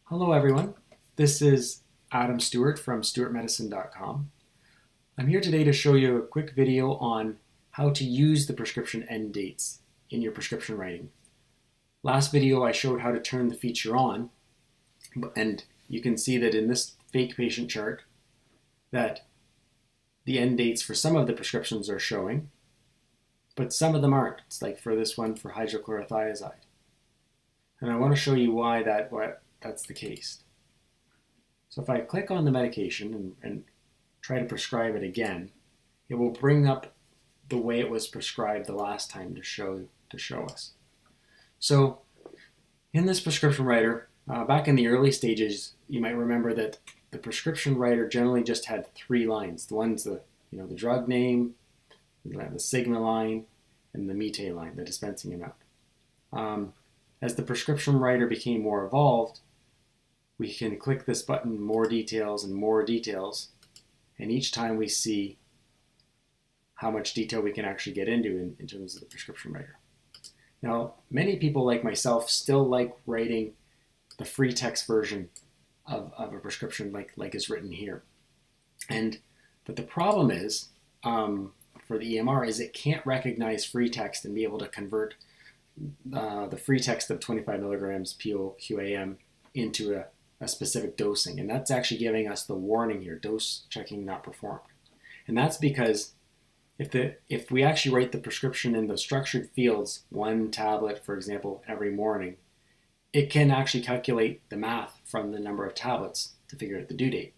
Hello everyone, this is Adam Stewart from stewartmedicine.com. I'm here today to show you a quick video on how to use the prescription end dates in your prescription writing. Last video I showed how to turn the feature on, and you can see that in this fake patient chart that the end dates for some of the prescriptions are showing, but some of them aren't. It's like for this one for hydrochlorothiazide. And I want to show you why that's the case. So if I click on the medication and try to prescribe it again, it will bring up the way it was prescribed the last time to show us. So in this prescription writer, back in the early stages, you might remember that the prescription writer generally just had 3 lines. The one's the drug name, the sigma line, and the mete line, the dispensing amount. As the prescription writer became more evolved, we can click this button, more details, and each time we see how much detail we can actually get into in terms of the prescription writer. Now, many people like myself still like writing the free text version of a prescription like is written here. But the problem is, for the EMR, is it can't recognize free text and be able to convert the free text of 25 milligrams POQAM into a specific dosing. And that's actually giving us the warning here, dose checking not performed. And that's because if we actually write the prescription in the structured fields, 1 tablet, for example, every morning, it can actually calculate the math from the number of tablets to figure out the due date.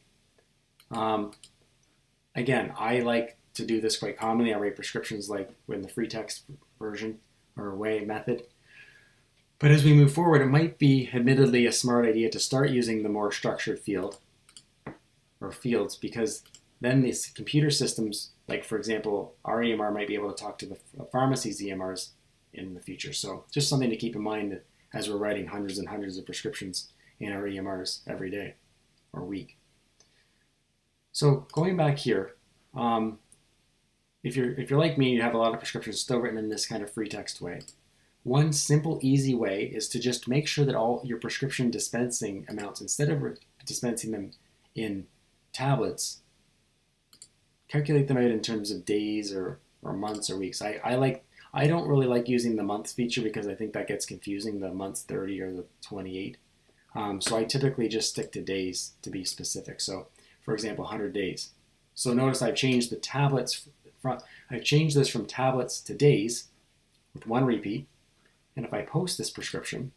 Again, I like to do this quite commonly. I write prescriptions like in the free text version or way method. But as we move forward, it might be admittedly a smart idea to start using the more structured field or fields, because then these computer systems, like for example, our EMR might be able to talk to the pharmacy's EMRs in the future. So just something to keep in mind as we're writing hundreds and hundreds of prescriptions in our EMRs every day or week. So going back here, if you're like me, you have a lot of prescriptions still written in this kind of free text way. One simple, easy way is to just make sure that all your prescription dispensing amounts, instead of dispensing them in tablets, calculate them out in terms of days or months or weeks. I don't really like using the months feature because I think that gets confusing, the months 30 or the 28. So I typically just stick to days to be specific. So for example, 100 days. So notice I've changed the tablets I've changed this from tablets to days with 1 repeat. And if I post this prescription,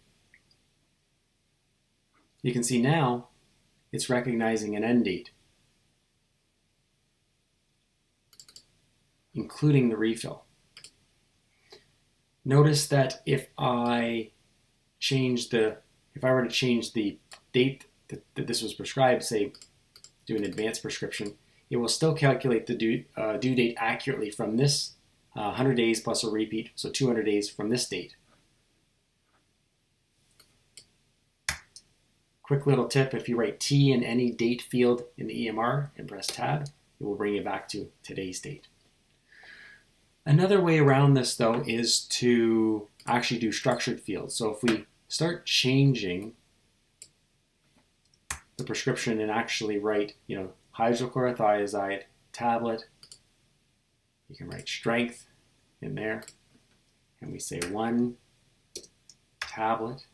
you can see now it's recognizing an end date, including the refill. Notice that if I were to change the date that this was prescribed, say do an advanced prescription, it will still calculate the due date accurately from this 100 days plus a repeat, so 200 days from this date. Quick little tip, if you write T in any date field in the EMR and press tab, it will bring you back to today's date. Another way around this though is to actually do structured fields. So if we start changing the prescription and actually write, hydrochlorothiazide tablet, you can write strength in there, and we say 1 tablet.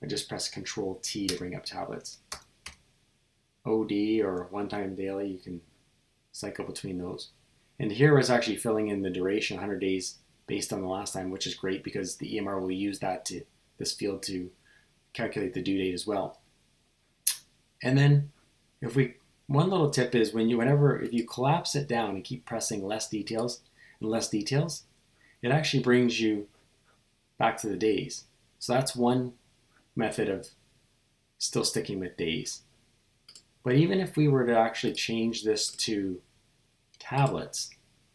I just press Control T to bring up tablets. OD or 1 time daily, you can cycle between those. And here it's actually filling in the duration, 100 days, based on the last time, which is great because the EMR will use this field to calculate the due date as well. And then one little tip is if you collapse it down and keep pressing less details and less details, it actually brings you back to the days. So that's one method of still sticking with days. But even if we were to actually change this to tablets,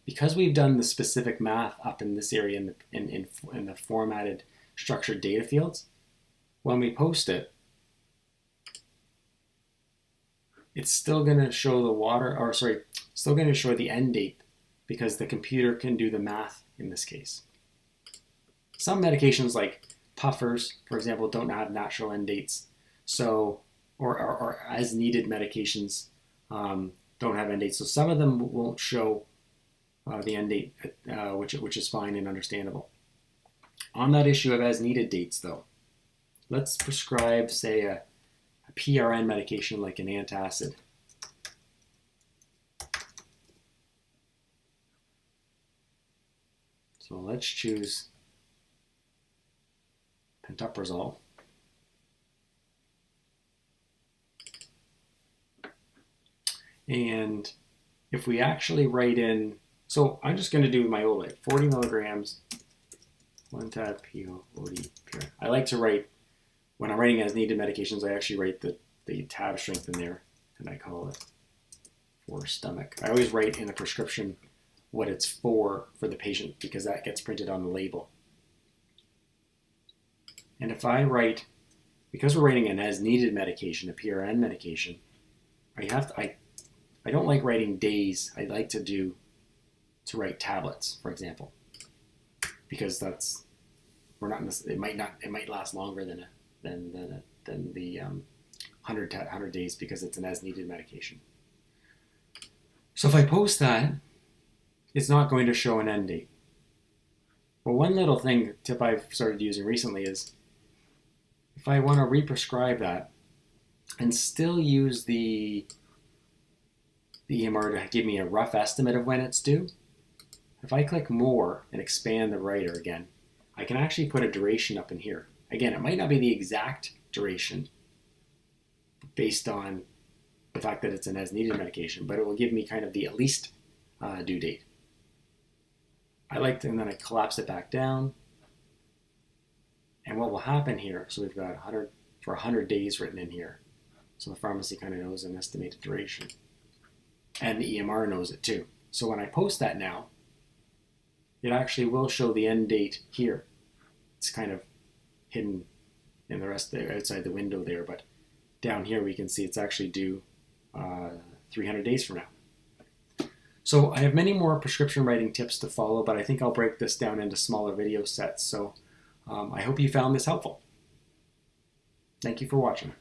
because we've done the specific math up in this area in the formatted structured data fields, when we post it, it's still going to show still going to show the end date because the computer can do the math in this case. Some medications like puffers, for example, don't have natural end dates. So or as needed medications don't have end dates. So some of them won't show the end date, which is fine and understandable. On that issue of as needed dates, though, let's prescribe, say, a PRN medication like an antacid. So let's choose pantoprazole. And if we actually write in, so I'm just going to do my old way, 40 milligrams, 1 tab POD. I like to write, when I'm writing as needed medications, I actually write the tab strength in there, and I call it for stomach. I always write in the prescription what it's for the patient, because that gets printed on the label. And if I write, because we're writing an as needed medication, a PRN medication, I don't like writing days. I like to write tablets, for example, because we're not in this, it might last longer than the 100 days, because it's an as needed medication. So if I post that, it's not going to show an end date. Well, one little tip I've started using recently is, if I want to re-prescribe that and still use the EMR to give me a rough estimate of when it's due, if I click more and expand the writer again, I can actually put a duration up in here. Again, it might not be the exact duration based on the fact that it's an as needed medication, but it will give me kind of the at least due date. And then I collapse it back down. And what will happen here, so we've got 100 days written in here. So the pharmacy kind of knows an estimated duration. And the EMR knows it too. So when I post that now, it actually will show the end date here. It's kind of hidden in the rest there, outside the window there, but down here we can see it's actually due 300 days from now. So I have many more prescription writing tips to follow, but I think I'll break this down into smaller video sets. So I hope you found this helpful. Thank you for watching.